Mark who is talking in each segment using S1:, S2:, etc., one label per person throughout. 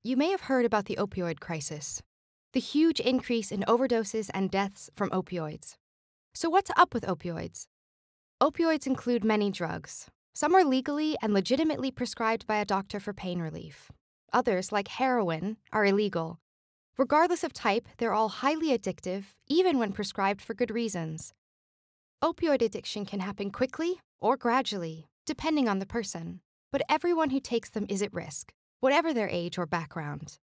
S1: You may have heard about the opioid crisis, the huge increase in overdoses and deaths from opioids. So what's up with opioids? Opioids include many drugs. Some are legally and legitimately prescribed by a doctor for pain relief. Others, like heroin, are illegal. Regardless of type, they're all highly addictive, even when prescribed for good reasons. Opioid addiction can happen quickly or gradually, depending on the person, but everyone who takes them is at risk, whatever their age or background.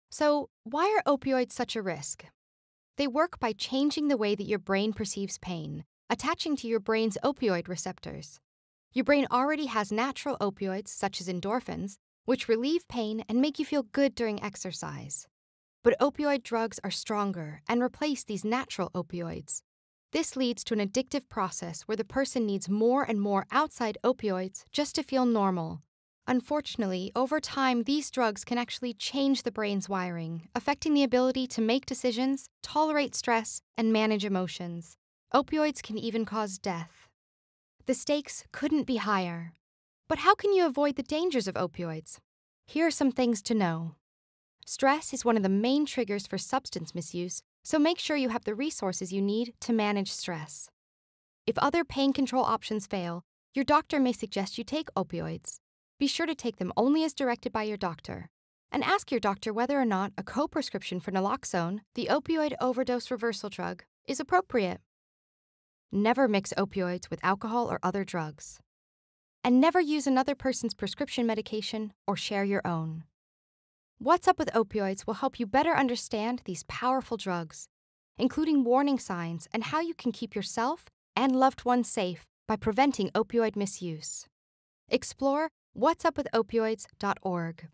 S1: So, why are opioids such a risk? They work by changing the way that your brain perceives pain, attaching to your brain's opioid receptors. Your brain already has natural opioids, such as endorphins, which relieve pain and make you feel good during exercise. But opioid drugs are stronger and replace these natural opioids. This leads to an addictive process where the person needs more and more outside opioids just to feel normal. Unfortunately, over time, these drugs can actually change the brain's wiring, affecting the ability to make decisions, tolerate stress, and manage emotions. Opioids can even cause death. The stakes couldn't be higher. But how can you avoid the dangers of opioids? Here are some things to know. Stress is one of the main triggers for substance misuse, so make sure you have the resources you need to manage stress. If other pain control options fail, your doctor may suggest you take opioids. Be sure to take them only as directed by your doctor, and ask your doctor whether or not a co-prescription for naloxone, the opioid overdose reversal drug, is appropriate. Never mix opioids with alcohol or other drugs. And never use another person's prescription medication or share your own. What's Up with Opioids will help you better understand these powerful drugs, including warning signs and how you can keep yourself and loved ones safe by preventing opioid misuse. Explore whatsupwithopioids.org.